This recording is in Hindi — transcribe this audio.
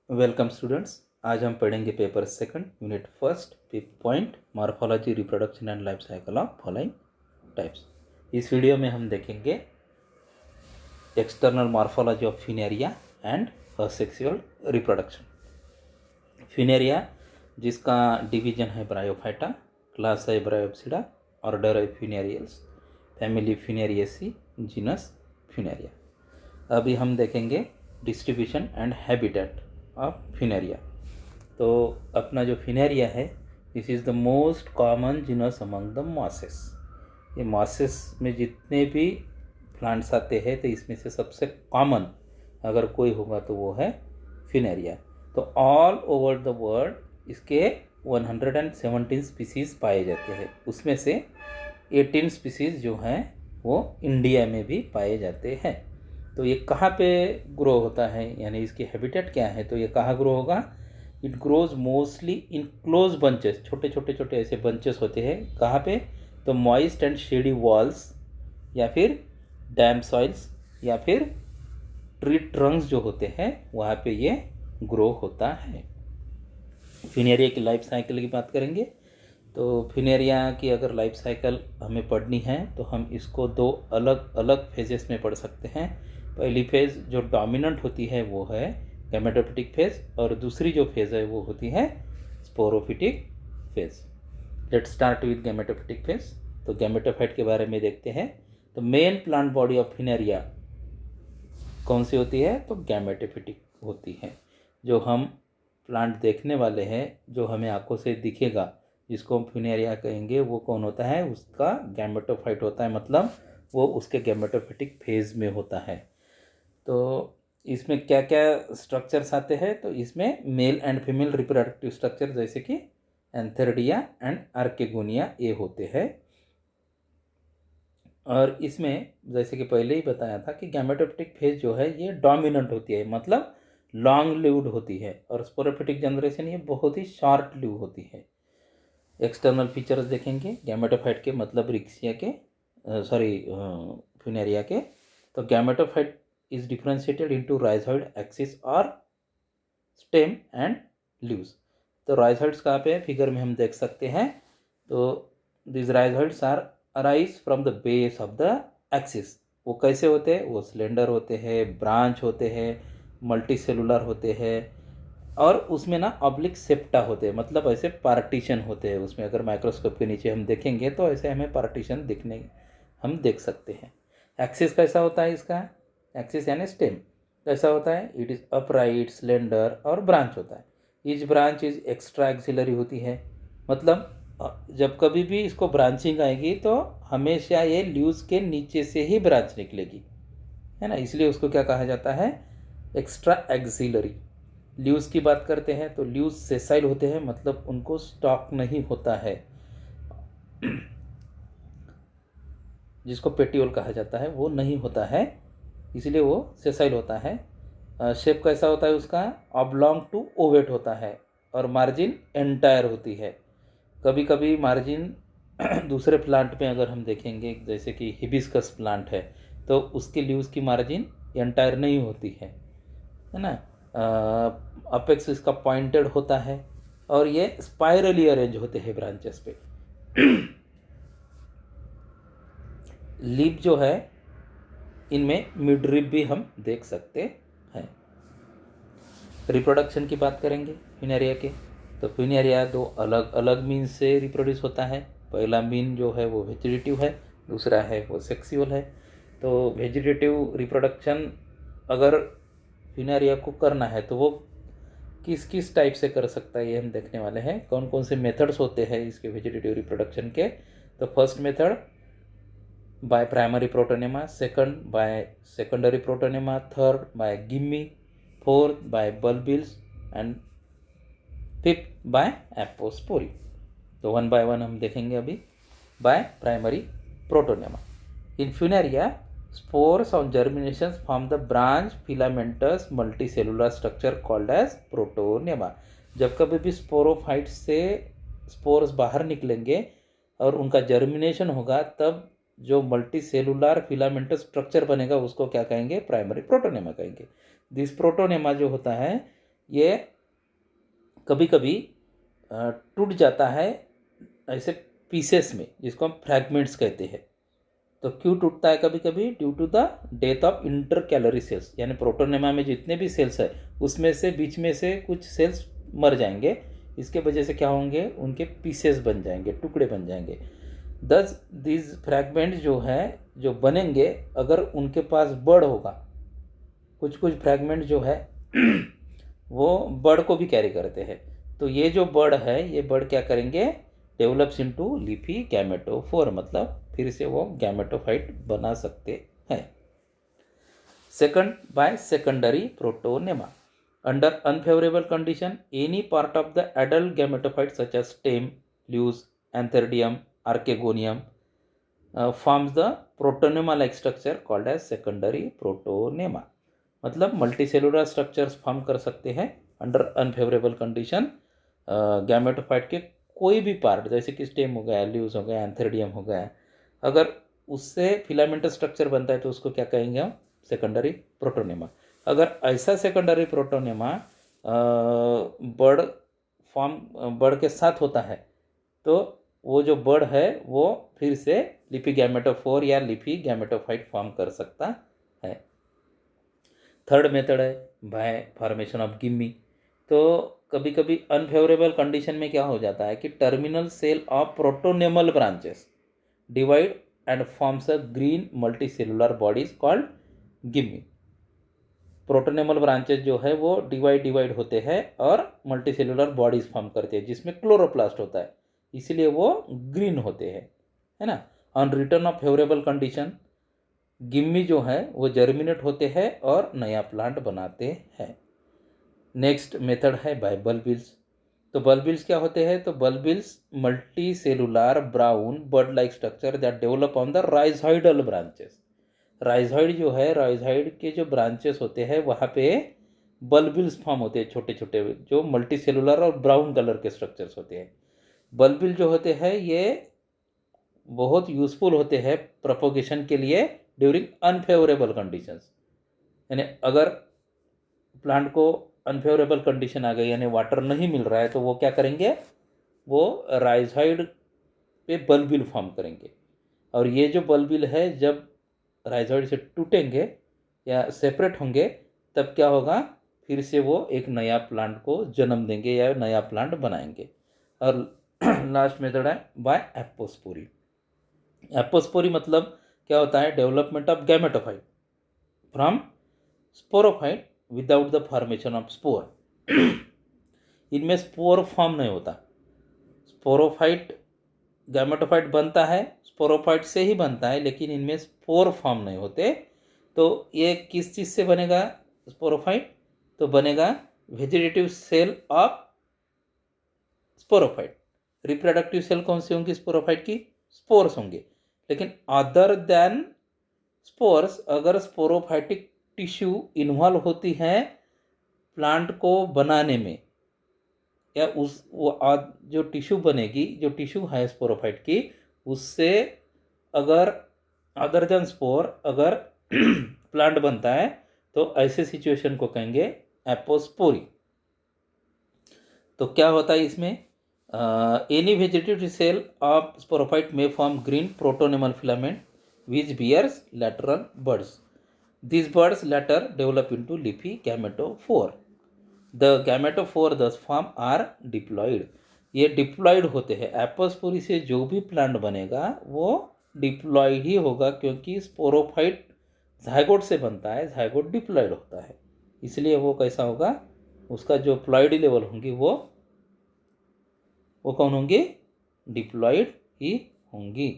Welcome students. आज हम पढ़ेंगे paper second unit first point morphology reproduction and life cycle of following types. इस वीडियो में हम देखेंगे external morphology of Funaria and asexual reproduction. Funaria जिसका डिवीजन है ब्रायोफाइटा, क्लास है ब्रायोप्सिडा, ऑर्डर है फिनेरियल्स, फैमिली फिनेरिएसी, जीनस फिनेरिया। अभी हम देखेंगे distribution and habitat of Funaria. तो अपना जो फिनेरिया है, this is the most common genus among the mosses. ये मॉसेस में जितने भी प्लांट्स आते हैं तो इसमें से सबसे कॉमन अगर कोई होगा तो वो है फिनेरिया। तो ऑल ओवर द वर्ल्ड इसके 117 स्पीसीज़ पाए जाते हैं। उसमें से 18 स्पीसीज़ जो हैं वो इंडिया में भी पाए जाते हैं। तो ये कहाँ पे ग्रो होता है, यानी इसकी हैबिटेट क्या है, तो ये कहाँ ग्रो होगा? It grows mostly in close bunches, छोटे छोटे छोटे ऐसे बंचेस होते हैं। कहाँ पे? तो मॉइस्ट एंड शेडी वॉल्स या फिर डैम सॉइल्स या फिर ट्री ट्रंक्स जो होते हैं वहाँ पे ये ग्रो होता है। फिनेरिया की लाइफ साइकिल की बात करेंगे तो फिनेरिया की अगर लाइफ साइकिल हमें पढ़नी है तो हम इसको दो अलग अलग फेजेस में पढ़ सकते हैं। पहली फेज़ जो डोमिनेंट होती है वो है गैमेटोफिटिक फेज़, और दूसरी जो फेज़ है वो होती है sporophytic phase. Let's start with gametophytic phase. तो गैमेटोफाइट के बारे में देखते हैं। तो main plant body of Funaria कौन सी होती है? तो गैमेटोफिटिक होती है। जो हम प्लांट देखने वाले हैं, जो हमें आंखों से दिखेगा, जिसको हम फिनेरिया कहेंगे, वो कौन होता है? उसका गैमेटोफाइट होता है, मतलब वो उसके गैमेटोफिटिक फेज़ में होता है। तो इसमें क्या क्या स्ट्रक्चर्स आते हैं? तो इसमें male and female reproductive structure जैसे कि एंथेरिडिया एंड आर्केगोनिया ये होते हैं। और इसमें जैसे कि पहले ही बताया था कि गैमेटोफिटिक फेज जो है ये डोमिनेंट होती है, मतलब लॉन्ग लिव्ड होती है, और स्पोरोफिटिक जनरेशन ये बहुत ही शॉर्ट लिव होती है। एक्सटर्नल फीचर्स देखेंगे गैमेटोफाइट के, मतलब रिक्सिया के, फिनेरिया के। तो gametophyte is differentiated into rhizoid axis और स्टेम एंड लीव्स। तो राइजोइड्स कहाँ पे है? फिगर में हम देख सकते हैं। तो this rhizoids are arise from the base of the axis. वो कैसे होते हैं? वो सिलेंडर होते हैं, ब्रांच होते हैं, मल्टी सेलुलर होते हैं, और उसमें ना ऑब्लिक सेप्टा होते हैं, मतलब ऐसे पार्टीशन होते हैं उसमें। अगर माइक्रोस्कोप के नीचे हम देखेंगे तो ऐसे हमें पार्टीशन हम देख सकते हैं। एक्सिस कैसा होता है इसका? एक्सिस यानी स्टेम कैसा होता है? इट इज़ अपराइट, सिलेंडर और ब्रांच होता है। Each branch is extra axillary होती है, मतलब जब कभी भी इसको ब्रांचिंग आएगी तो हमेशा ये लीव्स के नीचे से ही ब्रांच निकलेगी, है ना। इसलिए उसको क्या कहा जाता है? Extra axillary. लीव्स की बात करते हैं तो लीव्स सेसाइल होते हैं, मतलब उनको स्टॉक नहीं होता है, जिसको पेटियोल कहा जाता है वो नहीं होता है, इसलिए वो सेसाइल होता है। शेप कैसा होता है उसका? ऑब्लॉन्ग टू ओवेट होता है, और मार्जिन एंटायर होती है। कभी कभी मार्जिन दूसरे प्लांट में अगर हम देखेंगे, जैसे कि हिबिस्कस प्लांट है, तो उसकी लीव्स की मार्जिन एंटायर नहीं होती है ना। अपेक्स इसका पॉइंटेड होता है, और ये स्पाइरली अरेंज होते हैं ब्रांचेस पे। लीफ जो है इनमें मिडरिप भी हम देख सकते हैं। रिप्रोडक्शन की बात करेंगे फिनेरिया के, तो फिनेरिया दो अलग अलग मीन्स से रिप्रोड्यूस होता है। पहला मीन जो है वो वेजिटेटिव है, दूसरा है वो सेक्सुअल है। तो वेजिटेटिव रिप्रोडक्शन अगर फिनेरिया को करना है तो वो किस किस टाइप से कर सकता है, ये हम देखने वाले हैं। कौन कौन से मेथड्स होते हैं इसके वेजिटेटिव रिप्रोडक्शन के? तो first method by primary protonema, second by secondary protonema, third by gimme, fourth by bulbils and fifth by apospore। तो वन बाय वन हम देखेंगे अभी। By primary protonema, in Funaria spores on germination form the branch filamentous multicellular structure called as protonema। जब कभी भी स्पोरोफाइट से स्पोर्स बाहर निकलेंगे और उनका जर्मिनेशन होगा, तब जो मल्टी सेलुलर फिलामेंटस स्ट्रक्चर बनेगा उसको क्या कहेंगे? प्राइमरी प्रोटोनेमा कहेंगे। दिस प्रोटोनेमा जो होता है ये कभी कभी टूट जाता है ऐसे पीसेस में, जिसको हम फ्रैगमेंट्स कहते हैं। तो क्यों टूटता है कभी कभी? Due to the death of intercalary cells, यानी प्रोटोनेमा में जितने भी सेल्स है उसमें से बीच में से कुछ सेल्स मर जाएंगे। इसके वजह से क्या होंगे? उनके पीसेस बन जाएंगे, टुकड़े बन जाएंगे। दस दीज फ्रैगमेंट जो है जो बनेंगे, अगर उनके पास बर्ड होगा, कुछ कुछ फ्रैगमेंट जो है वो बर्ड को भी कैरी करते हैं। तो ये जो बर्ड है, ये बर्ड क्या करेंगे? डेवलप्स इनटू लीफी गैमेटोफोर, मतलब फिर से वो गैमेटोफाइट बना सकते हैं। Second, by secondary protonema. Under unfavourable condition, any part of the adult gametophyte such as stem, leaves, antheridium, archegonium forms the protonema like structure called as secondary protonema. मतलब मल्टीसेलुलर स्ट्रक्चर्स फॉर्म कर सकते हैं अंडर अनफेवरेबल कंडीशन। गैमेटोफाइट के कोई भी पार्ट, जैसे कि स्टेम हो गया, ल्यूज हो गया, एंथेरिडियम हो गया, अगर उससे फिलामेंटल स्ट्रक्चर बनता है तो उसको क्या कहेंगे हम? Secondary protonema. अगर ऐसा सेकेंडरी प्रोटोनेमा बर्ड बर्ड के साथ होता है तो वो जो बर्ड है वो फिर से लिपी गैमेटोफोर या लिपी गैमेटोफाइट फॉर्म कर सकता है। थर्ड मेथड है बाय फॉर्मेशन ऑफ गिम्मी। तो कभी कभी अनफेवरेबल कंडीशन में क्या हो जाता है कि terminal cell of protonemal branches divide and forms a green multicellular bodies called gemmae. Protonemal branches जो है वो डिवाइड होते हैं और मल्टीसेलुलर बॉडीज फॉर्म करते हैं, जिसमें क्लोरोप्लास्ट होता है, इसलिए वो ग्रीन होते हैं, है ना। On return of favourable condition, gimme जो है वो जर्मिनेट होते हैं और नया प्लांट बनाते हैं। नेक्स्ट मेथड है बाय बल्बिल्स। तो बल्बिल्स क्या होते हैं? तो bulbils multi cellular brown bird like structure that develop on the rhizoidal branches. Rhizoid जो है, राइजॉइड के जो ब्रांचेस होते हैं वहाँ पे बल्बिल्स फॉर्म होते हैं, छोटे छोटे, जो मल्टी सेलुलर और ब्राउन कलर के स्ट्रक्चर्स होते हैं। बल्बिल जो होते हैं ये बहुत यूजफुल होते हैं प्रोपोगेशन के लिए ड्यूरिंग अनफेवरेबल कंडीशंस। यानी अगर प्लांट को अनफेवरेबल कंडीशन आ गई, यानी वाटर नहीं मिल रहा है, तो वो क्या करेंगे? वो राइजॉइड पे बल्बिल फॉर्म करेंगे। और ये जो बल्बिल है जब राइजॉइड से टूटेंगे या सेपरेट होंगे तब क्या होगा? फिर से वो एक नया प्लांट को जन्म देंगे या नया प्लांट बनाएंगे। और लास्ट मेथड है बाय एपोस्पोरी। एपोस्पोरी मतलब क्या होता है? Development of gametophyte from sporophyte without the formation of spore. इनमें स्पोर फॉर्म नहीं होता। स्पोरोफाइट गैमेटोफाइट बनता है, स्पोरोफाइट से ही बनता है, लेकिन इनमें स्पोर फॉर्म नहीं होते। तो ये किस चीज़ से बनेगा स्पोरोफाइट? तो बनेगा vegetative cell of sporophyte. Reproductive cell कौन सी होंगी स्पोरोफाइट की? स्पोर्स होंगे। लेकिन अदर देन स्पोर्स, अगर स्पोरोफाइटिक टिश्यू इन्वॉल्व होती हैं प्लांट को बनाने में, या उस जो टिश्यू बनेगी, जो टिश्यू है स्पोरोफाइट की, उससे अगर अदर देन स्पोर अगर प्लांट बनता है तो ऐसे सिचुएशन को कहेंगे एपोस्पोरी। तो क्या होता है इसमें? Any vegetative cell of sporophyte में form green protonemal filament which bears lateral buds. These buds later develop into leafy gametophore. The gametophore thus form are diploid. ये डिप्लॉइड होते हैं। एपोस्पोरी से जो भी प्लांट बनेगा वो डिप्लॉइड ही होगा, क्योंकि स्पोरोफाइट जाइगोट से बनता है, जाइगोट डिप्लॉइड होता है, इसलिए वो कैसा होगा? उसका जो प्लॉइड लेवल होंगी वो कौन होंगी? डिप्लॉइड ही होंगी।